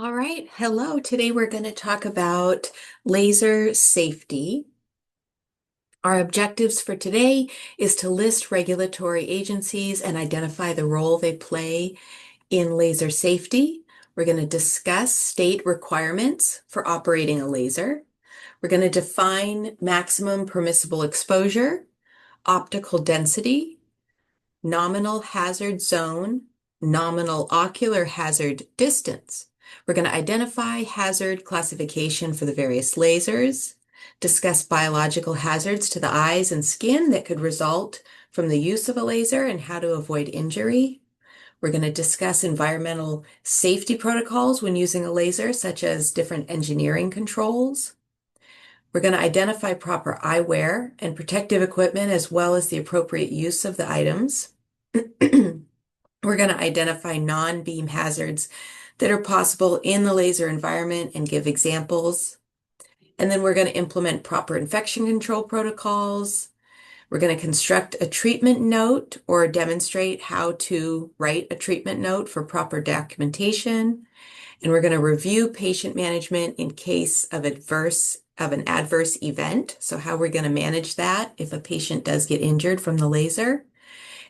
All right, hello. Today we're going to talk about laser safety. Our objectives for today is to list regulatory agencies and identify the role they play in laser safety. We're going to discuss state requirements for operating a laser. We're going to define maximum permissible exposure, optical density, nominal hazard zone, nominal ocular hazard distance. We're going to identify hazard classification for the various lasers, discuss biological hazards to the eyes and skin that could result from the use of a laser and how to avoid injury. We're going to discuss environmental safety protocols when using a laser, such as different engineering controls. We're going to identify proper eyewear and protective equipment as well as the appropriate use of the items. We're going to identify non-beam hazards that are possible in the laser environment and give examples. And then we're going to implement proper infection control protocols. We're going to construct a treatment note or demonstrate how to write a treatment note for proper documentation. And we're going to review patient management in case of an adverse event. So how we're going to manage that if a patient does get injured from the laser.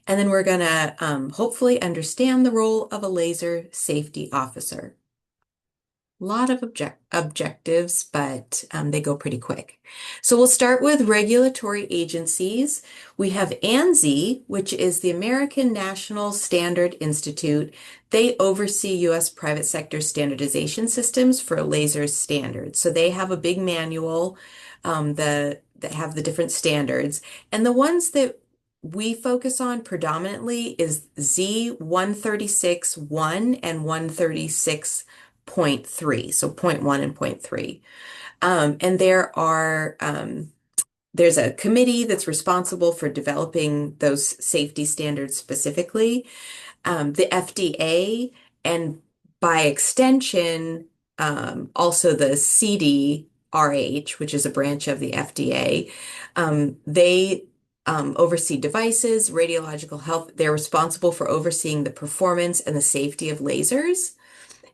And then we're going to hopefully understand the role of a laser safety officer. A lot of objectives, but they go pretty quick. So we'll start with regulatory agencies. We have ANSI, which is the American National Standard Institute. They oversee U.S. private sector standardization systems for laser standards. So they have a big manual that have the different standards. And the ones that we focus on predominantly is Z136.1 and 136.3, so point 1 and point 3. And there's a committee that's responsible for developing those safety standards specifically. The FDA and by extension, also the CDRH, which is a branch of the FDA, they oversee devices, radiological health. They're responsible for overseeing the performance and the safety of lasers.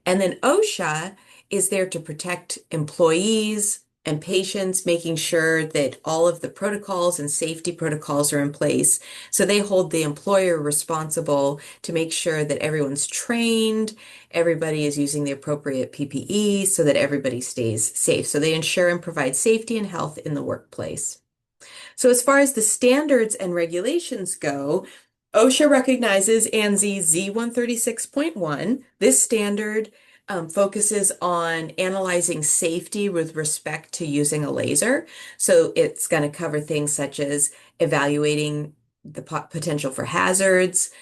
And then OSHA is there to protect employees and patients, making sure that all of the protocols and safety protocols are in place. So they hold the employer responsible to make sure that everyone's trained, everybody is using the appropriate PPE so that everybody stays safe. So they ensure and provide safety and health in the workplace. So as far as the standards and regulations go, OSHA recognizes ANSI Z136.1. This standard focuses on analyzing safety with respect to using a laser. So it's going to cover things such as evaluating the potential for hazards,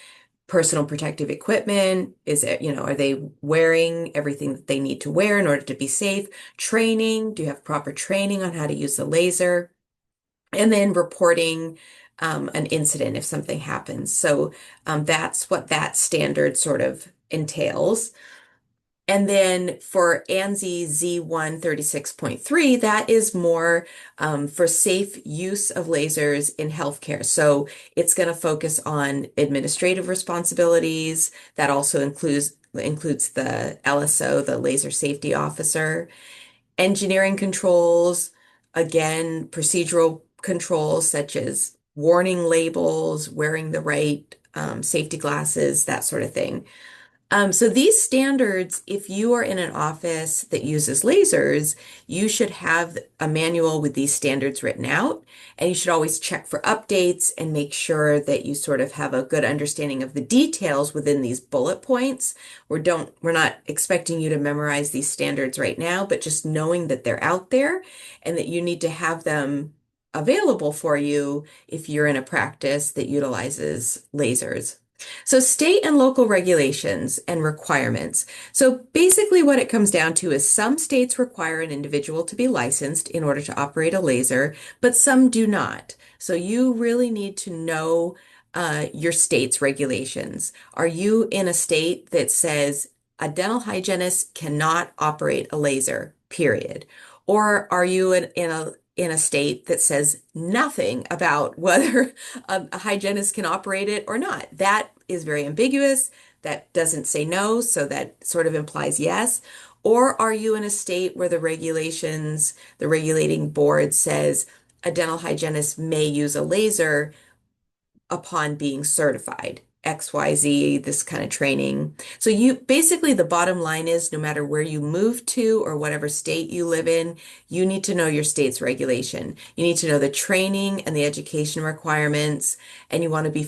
personal protective equipment. Are they wearing everything that they need to wear in order to be safe? Training, do you have proper training on how to use the laser? And then reporting an incident if something happens. So that's what that standard sort of entails. And then for ANSI Z136.3, that is more for safe use of lasers in healthcare. So it's going to focus on administrative responsibilities. That also includes the LSO, the laser safety officer, engineering controls, again, procedural controls such as warning labels, wearing the right safety glasses, that sort of thing. So these standards, if you are in an office that uses lasers, you should have a manual with these standards written out, and you should always check for updates and make sure that you sort of have a good understanding of the details within these bullet points. We're not expecting you to memorize these standards right now, but just knowing that they're out there and that you need to have them available for you if you're in a practice that utilizes lasers. So state and local regulations and requirements. So basically what it comes down to is some states require an individual to be licensed in order to operate a laser, but some do not. So you really need to know your state's regulations. Are you in a state that says a dental hygienist cannot operate a laser, period? Or are you in a state that says nothing about whether a hygienist can operate it or not? That is very ambiguous. That doesn't say no, so that sort of implies yes. Or are you in a state where the regulations, the regulating board says a dental hygienist may use a laser upon being certified? XYZ, this kind of training. So you basically the bottom line is no matter where you move to or whatever state you live in, you need to know your state's regulation. You need to know the training and the education requirements, and you want to be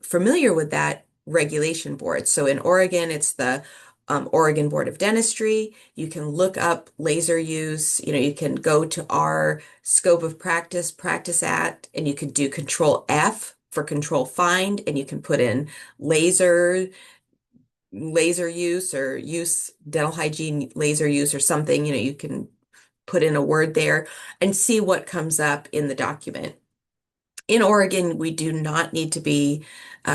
familiar with that regulation board. So in Oregon, it's the Oregon Board of Dentistry. You can look up laser use. You can go to our scope of practice, Practice Act, and you can do Control F for control find, and you can put in laser use or use dental hygiene laser use or something. You can put in a word there and see what comes up in the document. In Oregon, we do not need to be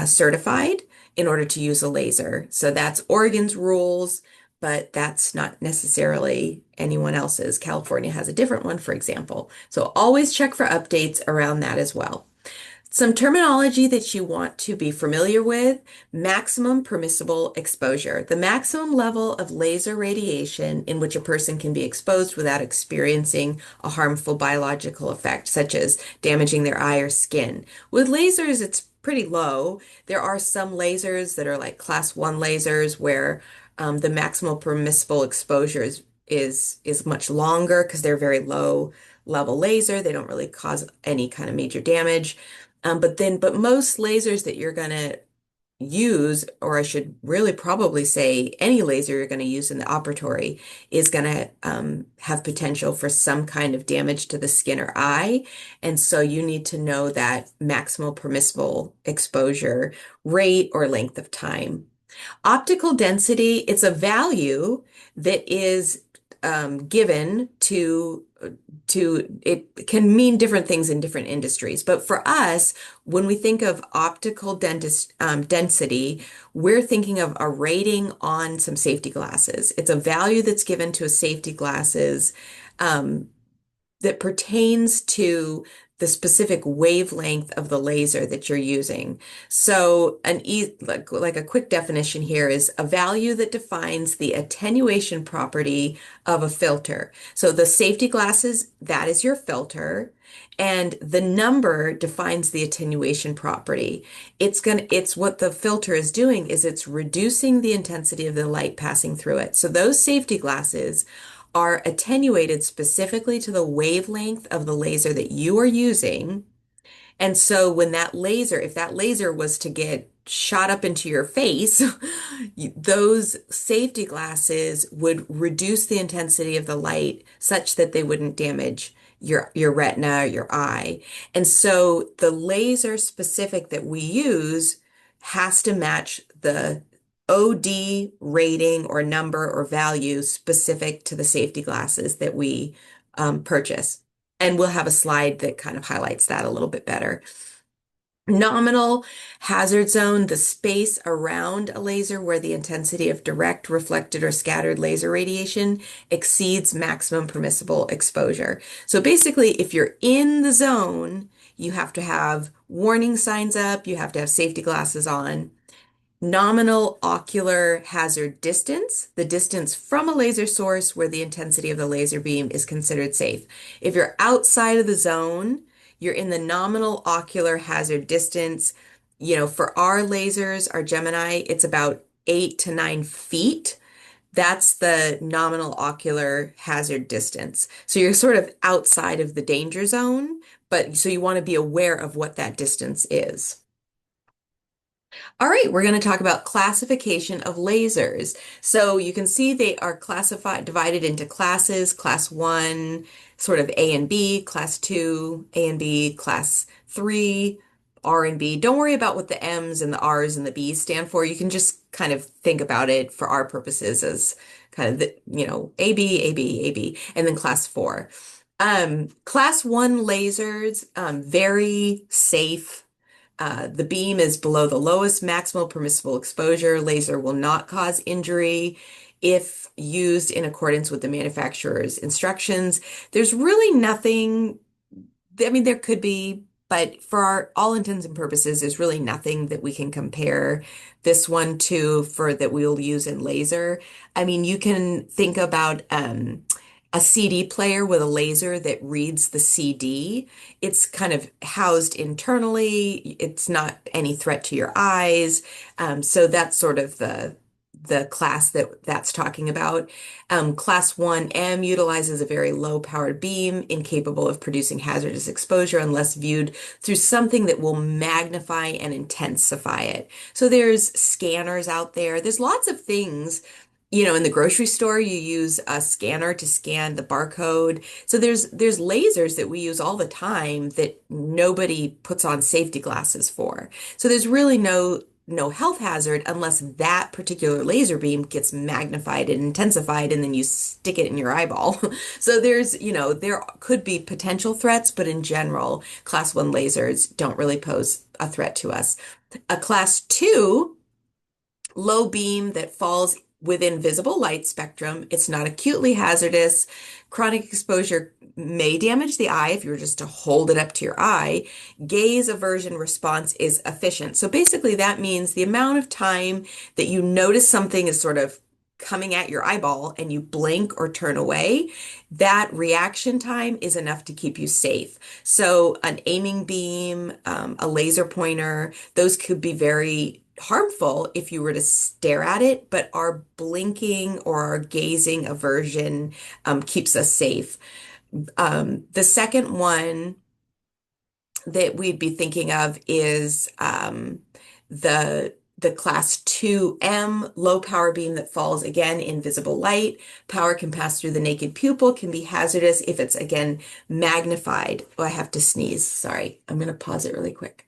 certified in order to use a laser. So that's Oregon's rules, but that's not necessarily anyone else's. California has a different one, for example. So always check for updates around that as well. Some terminology that you want to be familiar with: maximum permissible exposure, the maximum level of laser radiation in which a person can be exposed without experiencing a harmful biological effect, such as damaging their eye or skin. With lasers, it's pretty low. There are some lasers that are like class 1 lasers where the maximal permissible exposure is much longer because they're very low level laser. They don't really cause any kind of major damage. But most lasers that you're going to use, or I should really probably say any laser you're going to use in the operatory, is going to have potential for some kind of damage to the skin or eye. And so you need to know that maximal permissible exposure rate or length of time. Optical density, it's a value that is given to it can mean different things in different industries. But for us, when we think of optical density, we're thinking of a rating on some safety glasses. It's a value that's given to a safety glasses um, that pertains to the specific wavelength of the laser that you're using. So like a quick definition here is a value that defines the attenuation property of a filter. So the safety glasses, that is your filter, and the number defines the attenuation property. It's what the filter is doing is it's reducing the intensity of the light passing through it. So those safety glasses are attenuated specifically to the wavelength of the laser that you are using. And so when that laser, if that laser was to get shot up into your face, those safety glasses would reduce the intensity of the light such that they wouldn't damage your retina, your eye. And so the laser specific that we use has to match the OD rating or number or value specific to the safety glasses that we purchase. And we'll have a slide that kind of highlights that a little bit better. Nominal hazard zone, the space around a laser where the intensity of direct, reflected, or scattered laser radiation exceeds maximum permissible exposure. So basically, if you're in the zone, you have to have warning signs up, you have to have safety glasses on. Nominal ocular hazard distance, the distance from a laser source where the intensity of the laser beam is considered safe. If you're outside of the zone, you're in the nominal ocular hazard distance. For our lasers, our Gemini, it's about 8 to 9 feet. That's the nominal ocular hazard distance. So you're sort of outside of the danger zone, but so you want to be aware of what that distance is. All right, we're going to talk about classification of lasers. So you can see they are divided into classes: class 1, sort of A and B, class 2, A and B, class 3, R and B. Don't worry about what the M's and the R's and the B's stand for. You can just kind of think about it for our purposes as kind of A, B, A, B, A, B, and then class 4. Class 1 lasers, very safe. The beam is below the lowest maximal permissible exposure. Laser will not cause injury if used in accordance with the manufacturer's instructions. There's really nothing, I mean, there could be but for our all intents and purposes, there's really nothing that we can compare this one to for that we'll use in laser. I mean, you can think about a CD player with a laser that reads the CD. It's kind of housed internally. It's not any threat to your eyes. So that's sort of the class that that's talking about. Class 1M utilizes a very low-powered beam incapable of producing hazardous exposure unless viewed through something that will magnify and intensify it. So there's scanners out there. There's lots of things. In the grocery store, you use a scanner to scan the barcode. So there's lasers that we use all the time that nobody puts on safety glasses for. So there's really no health hazard unless that particular laser beam gets magnified and intensified and then you stick it in your eyeball. So there could be potential threats, but in general, class 1 lasers don't really pose a threat to us. A class 2 low beam that falls within visible light spectrum. It's not acutely hazardous. Chronic exposure may damage the eye if you were just to hold it up to your eye. Gaze aversion response is efficient. So basically, that means the amount of time that you notice something is sort of coming at your eyeball and you blink or turn away, that reaction time is enough to keep you safe. So an aiming beam, a laser pointer, those could be very harmful if you were to stare at it, but our blinking or our gazing aversion keeps us safe. The second one that we'd be thinking of is the class 2M low power beam that falls again in visible light. Power can pass through the naked pupil, can be hazardous if it's again magnified. Oh, I have to sneeze. Sorry. I'm going to pause it really quick.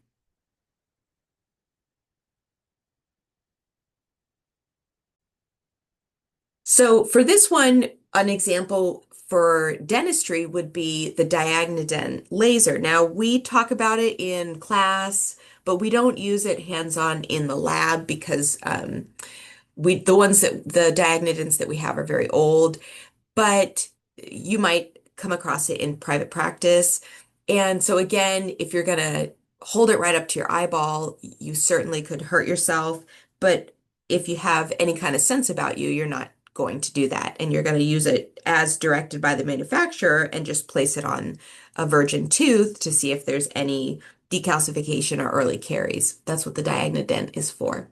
So for this one, an example for dentistry would be the Diagnodent laser. Now, we talk about it in class, but we don't use it hands-on in the lab because the Diagnodents that we have are very old, but you might come across it in private practice. And so again, if you're gonna hold it right up to your eyeball, you certainly could hurt yourself. But if you have any kind of sense about you, you're not going to do that. And you're going to use it as directed by the manufacturer and just place it on a virgin tooth to see if there's any decalcification or early caries. That's what the Diagnodent is for.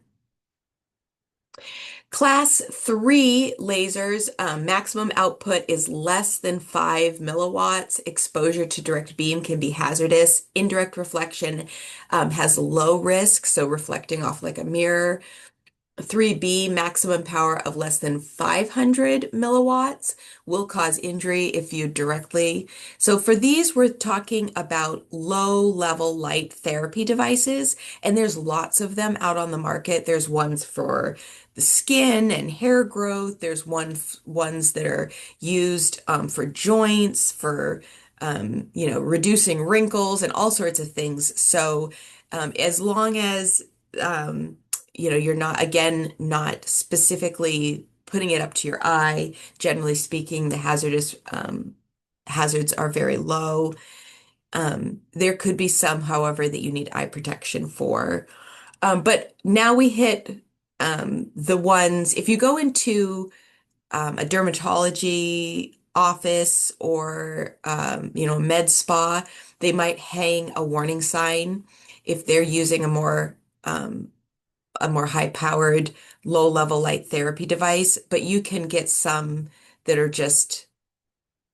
Class 3 lasers, maximum output is less than 5 milliwatts. Exposure to direct beam can be hazardous. Indirect reflection has low risk, so reflecting off like a mirror. 3B, maximum power of less than 500 milliwatts will cause injury if viewed directly. So for these, we're talking about low-level light therapy devices, and there's lots of them out on the market. There's ones for the skin and hair growth. There's ones that are used for joints, for reducing wrinkles and all sorts of things. So as long as you're not, again, not specifically putting it up to your eye. Generally speaking, the hazards are very low. There could be some, however, that you need eye protection for. But now we hit the ones, if you go into a dermatology office or, a med spa, they might hang a warning sign if they're using a more high-powered, low-level light therapy device, but you can get some that are just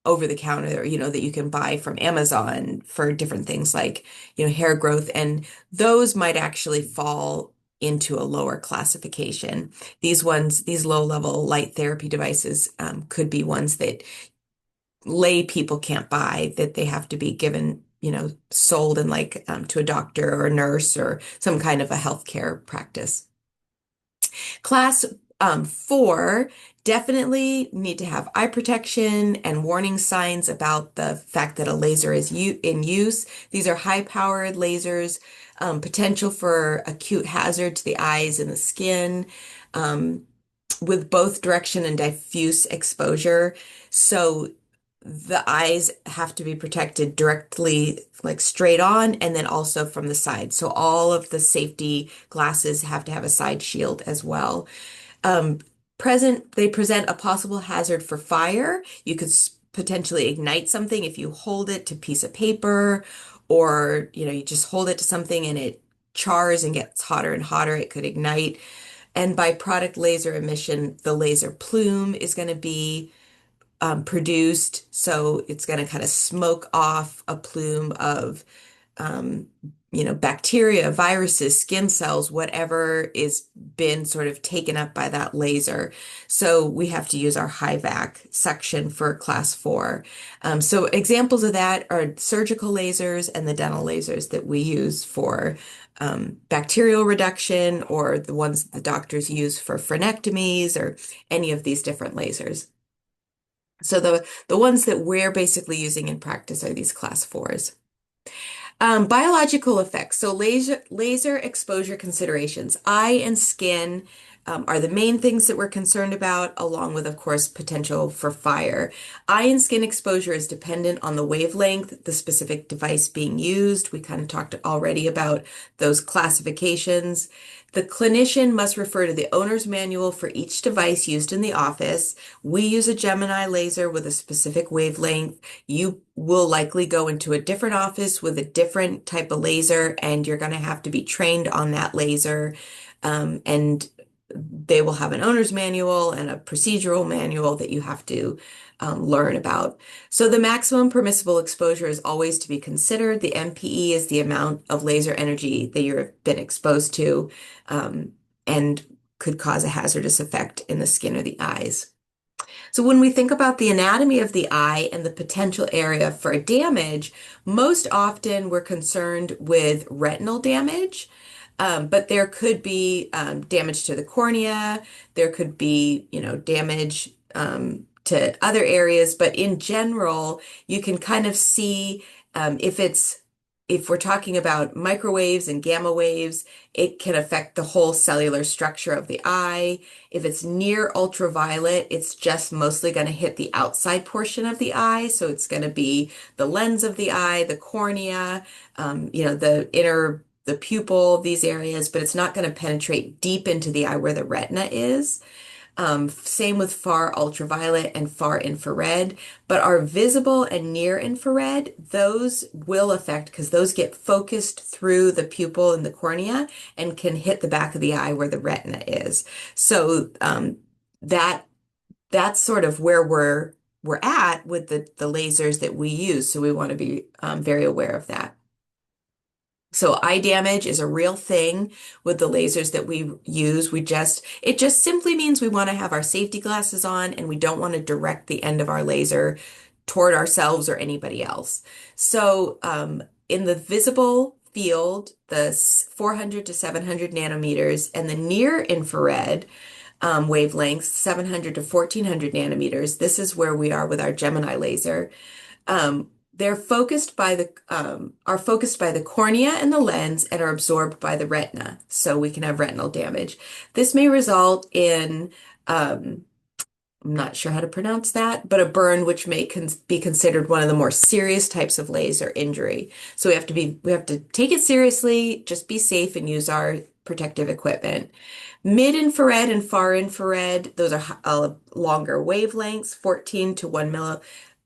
over the counter, that you can buy from Amazon for different things like, hair growth, and those might actually fall into a lower classification. These low-level light therapy devices could be ones that lay people can't buy, that they have to be given, sold in like to a doctor or a nurse or some kind of a healthcare practice. Class 4 definitely need to have eye protection and warning signs about the fact that a laser is in use. These are high-powered lasers, potential for acute hazard to the eyes and the skin, with both direction and diffuse exposure. So the eyes have to be protected directly, like straight on, and then also from the side. So all of the safety glasses have to have a side shield as well. Um, they present a possible hazard for fire. You could potentially ignite something if you hold it to a piece of paper, or you just hold it to something and it chars and gets hotter and hotter. It could ignite. And byproduct laser emission, the laser plume is going to be produced. So it's going to kind of smoke off a plume of, um, bacteria, viruses, skin cells, whatever is been sort of taken up by that laser. So we have to use our high vac section for class 4. So examples of that are surgical lasers and the dental lasers that we use for bacterial reduction, or the ones the doctors use for frenectomies, or any of these different lasers. So the ones that we're basically using in practice are these class 4s. Biological effects. So laser exposure considerations. Eye and skin are the main things that we're concerned about, along with, of course, potential for fire. Eye and skin exposure is dependent on the wavelength, the specific device being used. We kind of talked already about those classifications. The clinician must refer to the owner's manual for each device used in the office. We use a Gemini laser with a specific wavelength. You will likely go into a different office with a different type of laser, and you're going to have to be trained on that laser. And they will have an owner's manual and a procedural manual that you have to learn about. So the maximum permissible exposure is always to be considered. The MPE is the amount of laser energy that you've been exposed to, and could cause a hazardous effect in the skin or the eyes. So when we think about the anatomy of the eye and the potential area for damage, most often we're concerned with retinal damage. But there could be damage to the cornea. There could be, damage to other areas. But in general, you can kind of see if we're talking about microwaves and gamma waves, it can affect the whole cellular structure of the eye. If it's near ultraviolet, it's just mostly going to hit the outside portion of the eye. So it's going to be the lens of the eye, the cornea, the pupil, these areas, but it's not going to penetrate deep into the eye where the retina is. Same with far ultraviolet and far infrared, but our visible and near infrared, those will affect because those get focused through the pupil and the cornea and can hit the back of the eye where the retina is. So that that's sort of where we're at with the lasers that we use. So we want to be very aware of that. So eye damage is a real thing with the lasers that we use. It just simply means we want to have our safety glasses on, and we don't want to direct the end of our laser toward ourselves or anybody else. So in the visible field, the 400 to 700 nanometers, and the near infrared wavelengths, 700 to 1400 nanometers, this is where we are with our Gemini laser. They're are focused by the cornea and the lens, and are absorbed by the retina, so we can have retinal damage. This may result in, I'm not sure how to pronounce that, but a burn, which may be considered one of the more serious types of laser injury. So we have to take it seriously, just be safe and use our protective equipment. Mid-infrared and far infrared, those are longer wavelengths, 14 to 1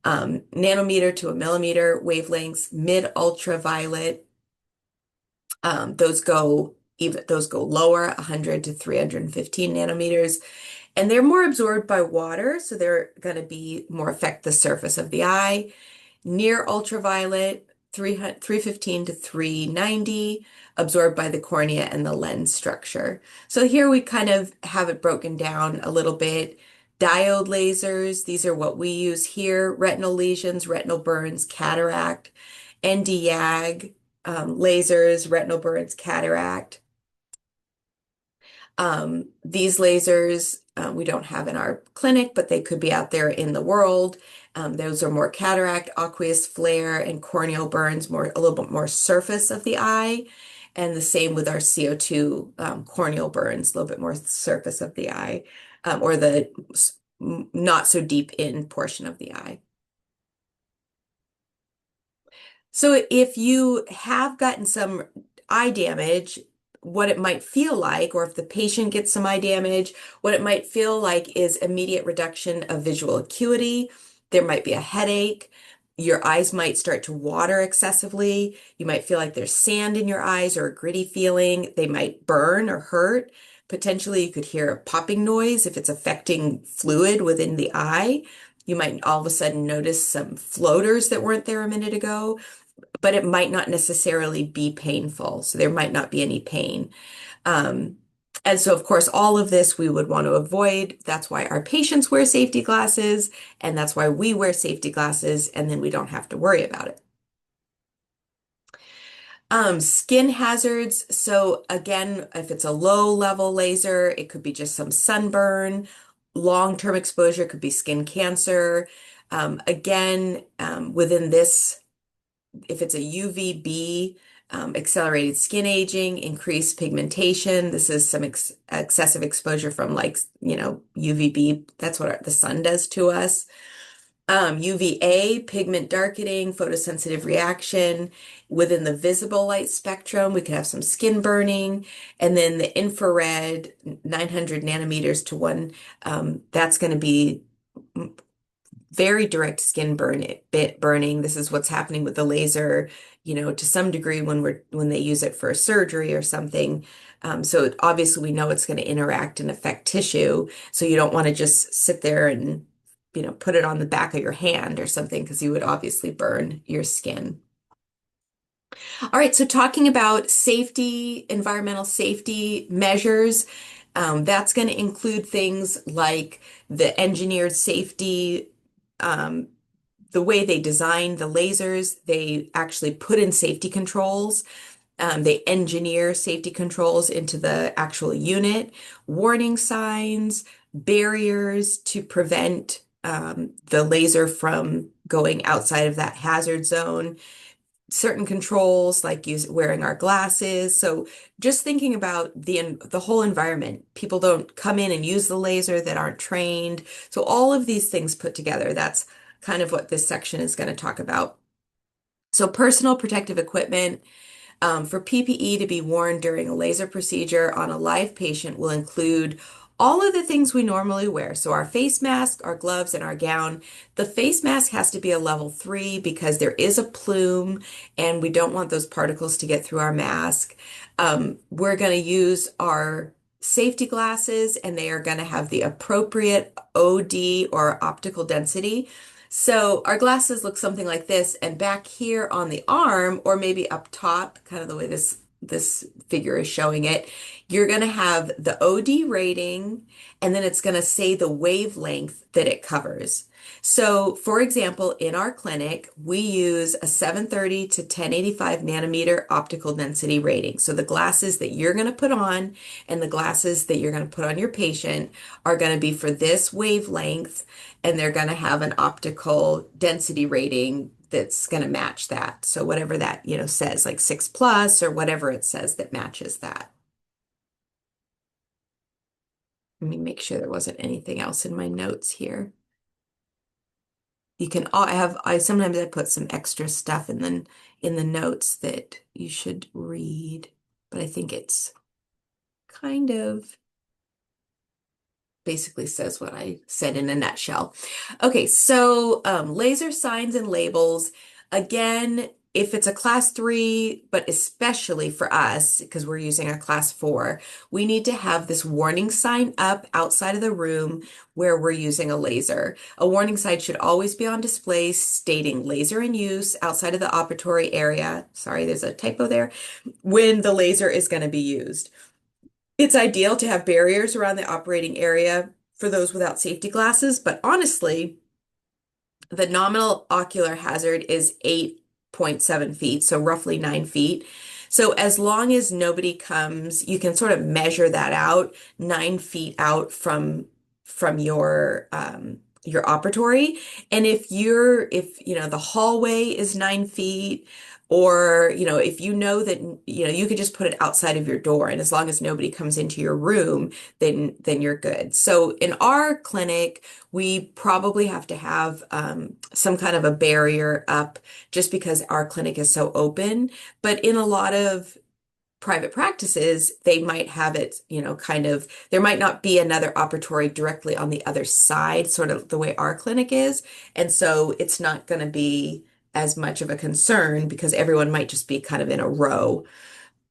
nanometer to a millimeter wavelengths. Mid ultraviolet, those go lower, 100 to 315 nanometers, and they're more absorbed by water, so they're going to be more affect the surface of the eye. Near ultraviolet, 315 to 390, absorbed by the cornea and the lens structure. So here we kind of have it broken down a little bit. Diode lasers, these are what we use here: retinal lesions, retinal burns, cataract. Nd:YAG lasers, retinal burns, cataract. These lasers we don't have in our clinic, but they could be out there in the world. Those are more cataract, aqueous flare, and corneal burns, a little bit more surface of the eye. And the same with our CO2 corneal burns, a little bit more surface of the eye, or the not so deep in portion of the eye. So if you have gotten some eye damage, what it might feel like, or if the patient gets some eye damage, what it might feel like is immediate reduction of visual acuity. There might be a headache. Your eyes might start to water excessively. You might feel like there's sand in your eyes or a gritty feeling. They might burn or hurt. Potentially, you could hear a popping noise if it's affecting fluid within the eye. You might all of a sudden notice some floaters that weren't there a minute ago, but it might not necessarily be painful. So there might not be any pain. Um, and so, of course, all of this we would want to avoid. That's why our patients wear safety glasses, and that's why we wear safety glasses, and then we don't have to worry about it. Skin hazards. So again, if it's a low level laser, it could be just some sunburn. Long-term exposure could be skin cancer. Within this, if it's a UVB, accelerated skin aging, increased pigmentation. This is some excessive exposure from UVB. That's what the sun does to us. UVA, pigment darkening, photosensitive reaction. Within the visible light spectrum, we could have some skin burning. And then the infrared, 900 nanometers to one, that's going to be very direct skin burning. This is what's happening with the laser, to some degree when they use it for surgery or something. So obviously we know it's going to interact and affect tissue. So you don't want to just sit there and, put it on the back of your hand or something because you would obviously burn your skin. All right, so talking about safety, environmental safety measures, that's going to include things like the engineered safety, um, the way they design the lasers, they actually put in safety controls. They engineer safety controls into the actual unit, warning signs, barriers to prevent the laser from going outside of that hazard zone, certain controls like wearing our glasses. So just thinking about the whole environment. People don't come in and use the laser that aren't trained. So all of these things put together, that's kind of what this section is going to talk about. So personal protective equipment. For PPE to be worn during a laser procedure on a live patient will include all of the things we normally wear. So our face mask, our gloves, and our gown. The face mask has to be a level 3 because there is a plume and we don't want those particles to get through our mask. We're going to use our safety glasses and they are going to have the appropriate OD or optical density. So our glasses look something like this, and back here on the arm, or maybe up top, kind of the way this figure is showing it, you're going to have the OD rating, and then it's going to say the wavelength that it covers. So, for example, in our clinic, we use a 730 to 1085 nanometer optical density rating. So the glasses that you're going to put on and the glasses that you're going to put on your patient are going to be for this wavelength, and they're going to have an optical density rating that's going to match that. So whatever that, says, like 6 plus or whatever it says that matches that. Let me make sure there wasn't anything else in my notes here. I sometimes I put some extra stuff in the notes that you should read, but I think it's kind of basically says what I said in a nutshell. Okay, so laser signs and labels. Again, if it's a class 3, but especially for us, because we're using a class 4, we need to have this warning sign up outside of the room where we're using a laser. A warning sign should always be on display stating laser in use outside of the operatory area. Sorry, there's a typo there. When the laser is going to be used. It's ideal to have barriers around the operating area for those without safety glasses, but honestly, the nominal ocular hazard is 8.7 feet, so roughly 9 feet. So as long as nobody comes, you can sort of measure that out 9 feet out from your your operatory. And if the hallway is 9 feet, or if you know that you could just put it outside of your door, and as long as nobody comes into your room, then you're good. So in our clinic, we probably have to have some kind of a barrier up, just because our clinic is so open. But in a lot of private practices, they might have it, kind of, there might not be another operatory directly on the other side, sort of the way our clinic is. And so it's not going to be as much of a concern, because everyone might just be kind of in a row.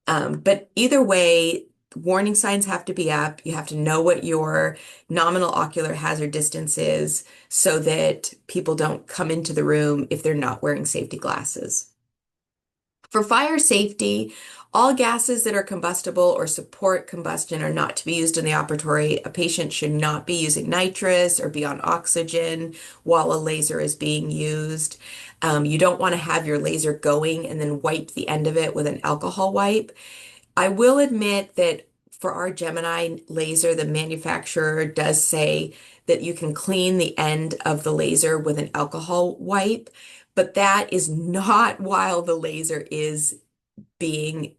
But either way, warning signs have to be up. You have to know what your nominal ocular hazard distance is, so that people don't come into the room if they're not wearing safety glasses. For fire safety, all gases that are combustible or support combustion are not to be used in the operatory. A patient should not be using nitrous or be on oxygen while a laser is being used. You don't want to have your laser going and then wipe the end of it with an alcohol wipe. I will admit that for our Gemini laser, the manufacturer does say that you can clean the end of the laser with an alcohol wipe, but that is not while the laser is being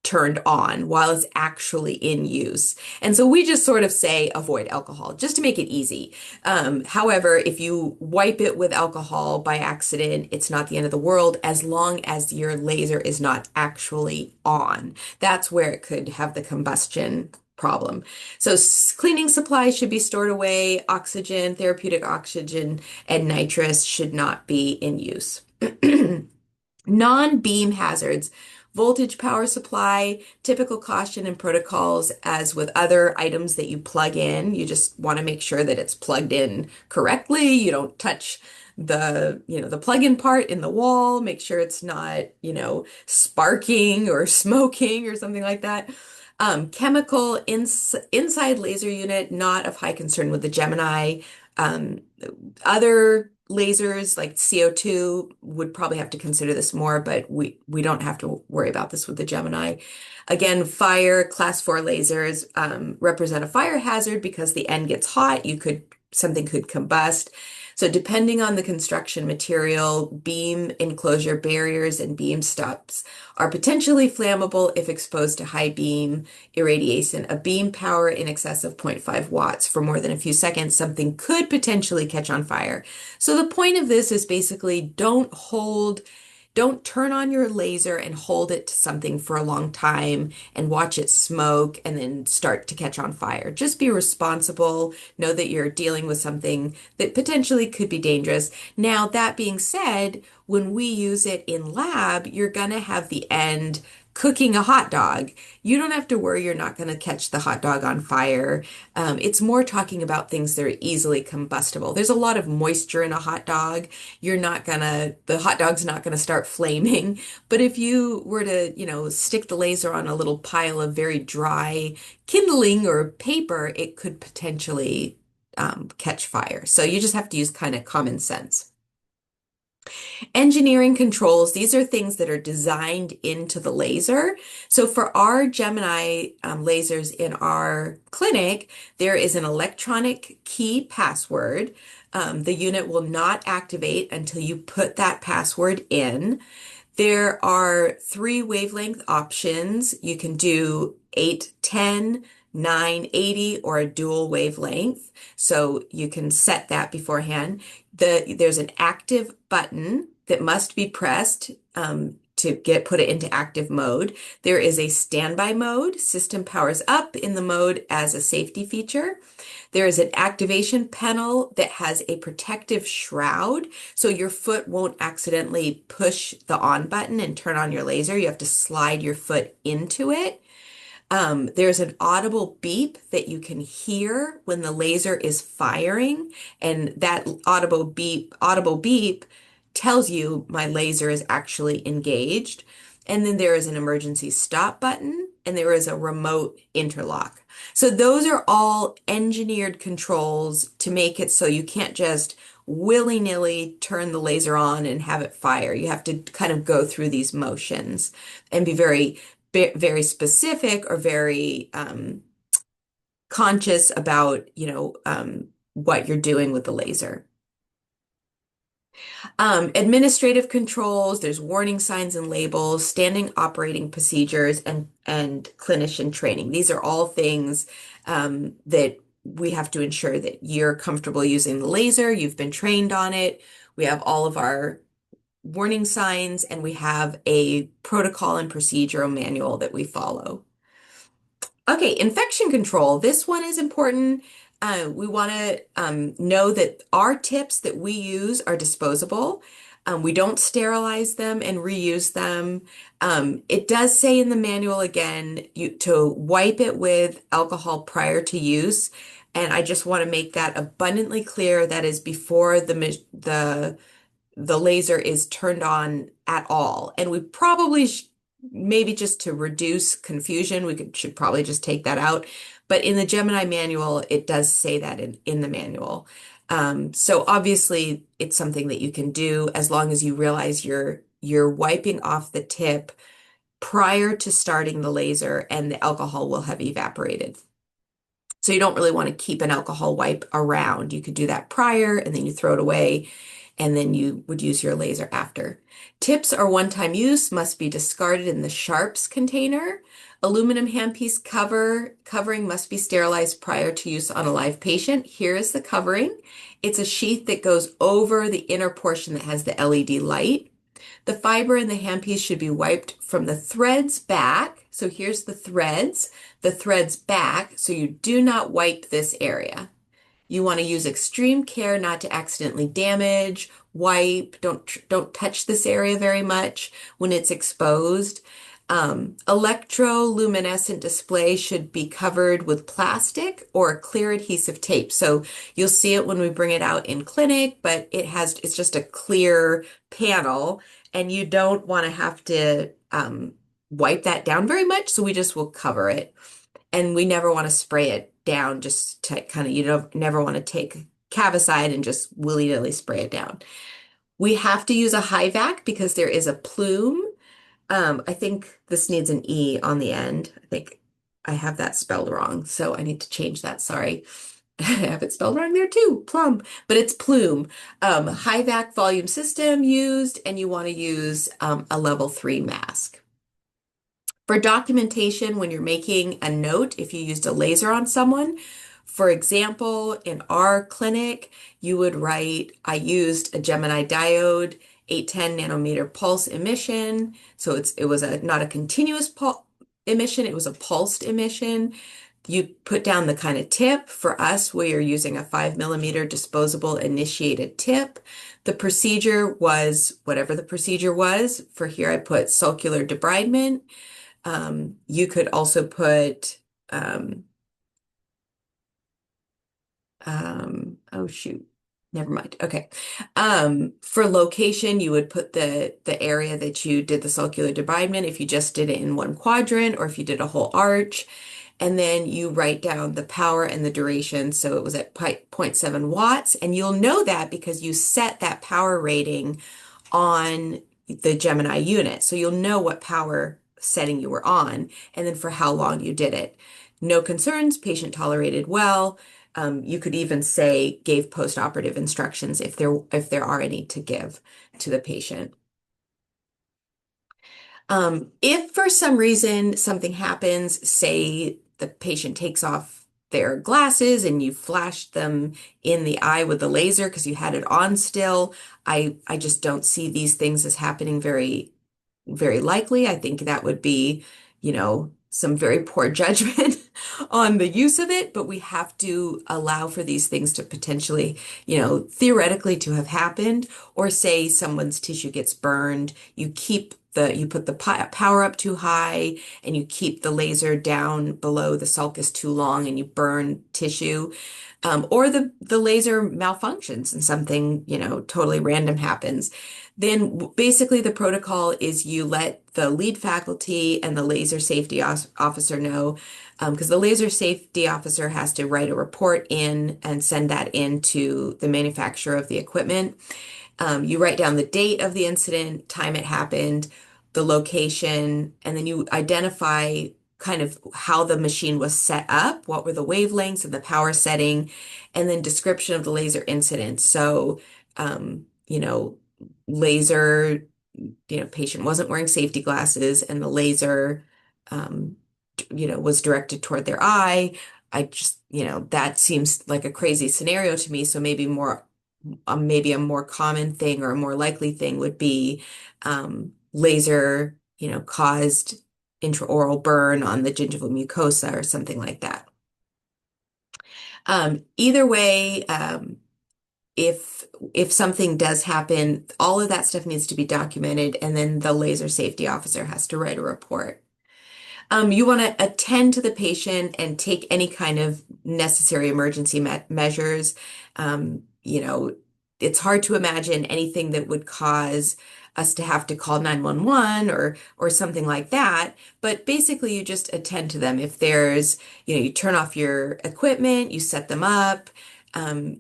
turned on, while it's actually in use. And so we just sort of say avoid alcohol just to make it easy. However, if you wipe it with alcohol by accident, it's not the end of the world, as long as your laser is not actually on. That's where it could have the combustion problem. So cleaning supplies should be stored away. Oxygen, therapeutic oxygen, and nitrous should not be in use. Non-beam hazards, voltage power supply, typical caution and protocols. As with other items that you plug in, you just want to make sure that it's plugged in correctly. You don't touch the plug-in part in the wall. Make sure it's not, sparking or smoking or something like that. Chemical inside laser unit, not of high concern with the Gemini. Um, Other lasers like CO2 would probably have to consider this more, but we don't have to worry about this with the Gemini. Again, fire class 4 lasers represent a fire hazard because the end gets hot. Something could combust. So depending on the construction material, beam enclosure barriers and beam stops are potentially flammable if exposed to high beam irradiation. A beam power in excess of 0.5 watts for more than a few seconds, something could potentially catch on fire. So the point of this is basically don't turn on your laser and hold it to something for a long time and watch it smoke and then start to catch on fire. Just be responsible. Know that you're dealing with something that potentially could be dangerous. Now, that being said, when we use it in lab, you're going to have the end cooking a hot dog. You don't have to worry you're not going to catch the hot dog on fire. It's more talking about things that are easily combustible. There's a lot of moisture in a hot dog. The hot dog's not gonna start flaming. But if you were to, stick the laser on a little pile of very dry kindling or paper, it could potentially catch fire. So you just have to use kind of common sense. Engineering controls, these are things that are designed into the laser. So for our Gemini lasers in our clinic, there is an electronic key password. The unit will not activate until you put that password in. There are 3 wavelength options. You can do 810, 980, or a dual wavelength. So you can set that beforehand. There's an active button that must be pressed to put it into active mode. There is a standby mode. System powers up in the mode as a safety feature. There is an activation panel that has a protective shroud, so your foot won't accidentally push the on button and turn on your laser. You have to slide your foot into it. There's an audible beep that you can hear when the laser is firing, and that audible beep tells you my laser is actually engaged. And then there is an emergency stop button, and there is a remote interlock. So those are all engineered controls to make it so you can't just willy-nilly turn the laser on and have it fire. You have to kind of go through these motions and be very specific, or very conscious about, what you're doing with the laser. Administrative controls, there's warning signs and labels, standing operating procedures, and clinician training. These are all things that we have to ensure that you're comfortable using the laser, you've been trained on it. We have all of our warning signs, and we have a protocol and procedural manual that we follow. Okay, infection control. This one is important. We want to know that our tips that we use are disposable. We don't sterilize them and reuse them. It does say in the manual again to wipe it with alcohol prior to use. And I just want to make that abundantly clear. That is before the laser is turned on at all. And we probably maybe just to reduce confusion, should probably just take that out. But in the Gemini manual, it does say that in the manual. So obviously it's something that you can do as long as you realize you're wiping off the tip prior to starting the laser and the alcohol will have evaporated. So you don't really want to keep an alcohol wipe around. You could do that prior and then you throw it away and then you would use your laser after. Tips are one-time use, must be discarded in the sharps container. Aluminum handpiece covering must be sterilized prior to use on a live patient. Here is the covering. It's a sheath that goes over the inner portion that has the LED light. The fiber in the handpiece should be wiped from the threads back. So here's the threads back, so you do not wipe this area. You want to use extreme care not to accidentally damage, wipe, don't touch this area very much when it's exposed. Electroluminescent display should be covered with plastic or a clear adhesive tape. So you'll see it when we bring it out in clinic, but it's just a clear panel and you don't want to have to wipe that down very much. So we just will cover it. And we never want to spray it down just to kind of, never want to take Cavicide and just willy-nilly spray it down. We have to use a high vac because there is a plume. I think this needs an E on the end. I think I have that spelled wrong, so I need to change that. Sorry. I have it spelled wrong there too, plum, but it's plume. High vac volume system used, and you want to use a level 3 mask. For documentation, when you're making a note, if you used a laser on someone, for example, in our clinic, you would write, I used a Gemini diode, 810 nanometer pulse emission. So it was not a continuous emission, it was a pulsed emission. You put down the kind of tip. For us, we are using a 5 millimeter disposable initiated tip. The procedure was whatever the procedure was. For here, I put sulcular debridement. You could also put, oh shoot, never mind. Okay. For location, you would put the area that you did the sulcular debridement if you just did it in one quadrant or if you did a whole arch. And then you write down the power and the duration. So it was at 0.7 watts. And you'll know that because you set that power rating on the Gemini unit. So you'll know what power setting you were on and then for how long you did it. No concerns, patient tolerated well. You could even say gave post-operative instructions if there are any to give to the patient. If for some reason something happens, say the patient takes off their glasses and you flashed them in the eye with the laser because you had it on still, I just don't see these things as happening very, very likely. I think that would be, some very poor judgment on the use of it, but we have to allow for these things to potentially, theoretically to have happened, or say someone's tissue gets burned, you put the power up too high and you keep the laser down below the sulcus too long and you burn tissue. Or the laser malfunctions and something, totally random happens. Then basically the protocol is you let the lead faculty and the laser safety officer know, because the laser safety officer has to write a report in and send that in to the manufacturer of the equipment. You write down the date of the incident, time it happened, the location, and then you identify kind of how the machine was set up, what were the wavelengths and the power setting, and then description of the laser incident. So, you know, laser, patient wasn't wearing safety glasses and the laser, um, was directed toward their eye. I just, that seems like a crazy scenario to me. So maybe a more common thing or a more likely thing would be laser, caused intraoral burn on the gingival mucosa or something like that. Either way, if if something does happen, all of that stuff needs to be documented, and then the laser safety officer has to write a report. You want to attend to the patient and take any kind of necessary emergency measures. It's hard to imagine anything that would cause us to have to call 911 or something like that. But basically, you just attend to them. If there's, you turn off your equipment, you set them up,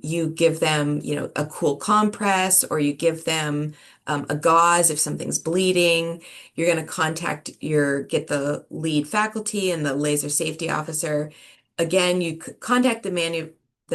you give them, a cool compress, or you give them a gauze if something's bleeding. You're going to get the lead faculty and the laser safety officer. Again, you contact the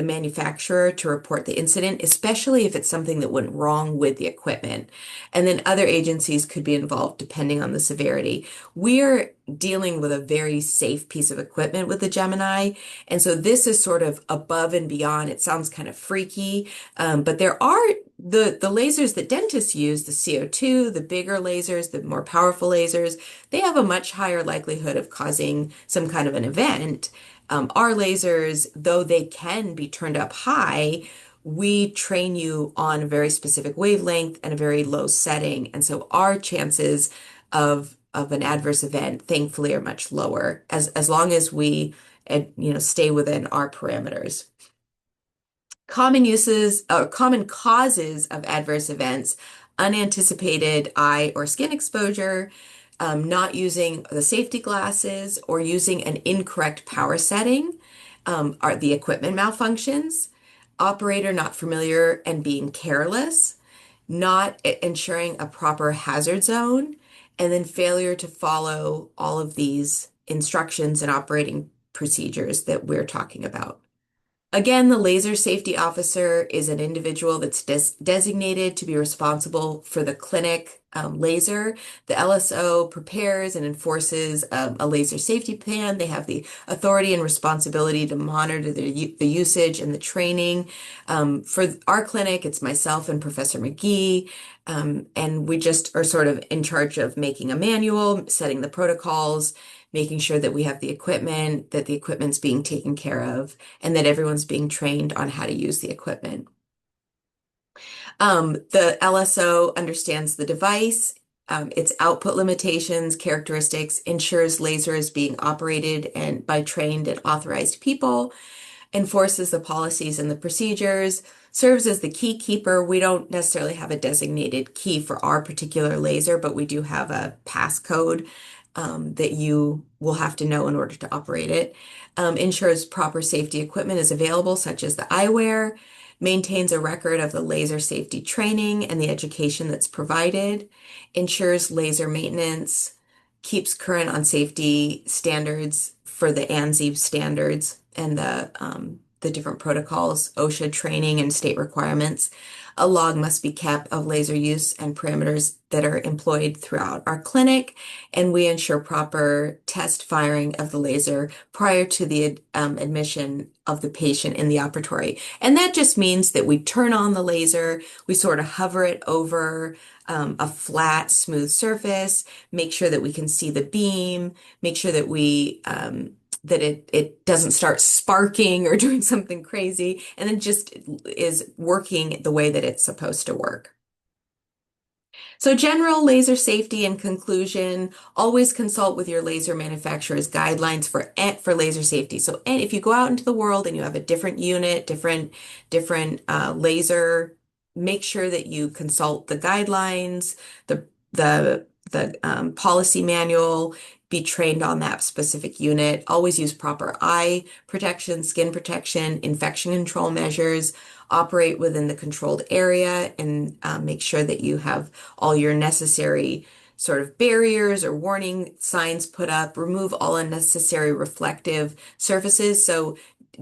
manufacturer to report the incident, especially if it's something that went wrong with the equipment. And then other agencies could be involved depending on the severity. We're dealing with a very safe piece of equipment with the Gemini. And so this is sort of above and beyond. It sounds kind of freaky, but there are the lasers that dentists use, the CO2, the bigger lasers, the more powerful lasers, they have a much higher likelihood of causing some kind of an event. Our lasers, though they can be turned up high, we train you on a very specific wavelength and a very low setting. And so our chances of an adverse event, thankfully, are much lower as long as we, stay within our parameters. Common causes of adverse events, unanticipated eye or skin exposure, not using the safety glasses or using an incorrect power setting, are the equipment malfunctions, operator not familiar and being careless, not ensuring a proper hazard zone, and then failure to follow all of these instructions and operating procedures that we're talking about. Again, the laser safety officer is an individual that's designated to be responsible for the clinic laser. The LSO prepares and enforces a laser safety plan. They have the authority and responsibility to monitor the usage and the training. For our clinic, it's myself and Professor McGee, and we just are sort of in charge of making a manual, setting the protocols, making sure that we have the equipment, that the equipment's being taken care of, and that everyone's being trained on how to use the equipment. The LSO understands the device, its output limitations, characteristics, ensures laser is being operated and by trained and authorized people, enforces the policies and the procedures, serves as the key keeper. We don't necessarily have a designated key for our particular laser, but we do have a passcode that you will have to know in order to operate it. Ensures proper safety equipment is available, such as the eyewear, maintains a record of the laser safety training and the education that's provided, ensures laser maintenance, keeps current on safety standards for the ANSI standards and the different protocols, OSHA training and state requirements. A log must be kept of laser use and parameters that are employed throughout our clinic, and we ensure proper test firing of the laser prior to the admission of the patient in the operatory. And that just means that we turn on the laser, we sort of hover it over a flat, smooth surface, make sure that we can see the beam, make sure that it doesn't start sparking or doing something crazy, and then just is working the way that it's supposed to work. So general laser safety and conclusion, always consult with your laser manufacturer's guidelines for laser safety. So and if you go out into the world and you have a different unit, different laser, make sure that you consult the guidelines, the policy manual, be trained on that specific unit. Always use proper eye protection, skin protection, infection control measures, operate within the controlled area, and make sure that you have all your necessary sort of barriers or warning signs put up, remove all unnecessary reflective surfaces. So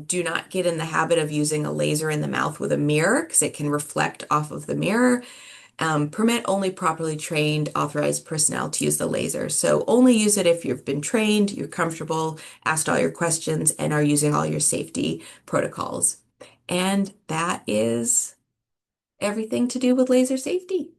do not get in the habit of using a laser in the mouth with a mirror because it can reflect off of the mirror. Permit only properly trained, authorized personnel to use the laser. So only use it if you've been trained, you're comfortable, asked all your questions, and are using all your safety protocols. And that is everything to do with laser safety.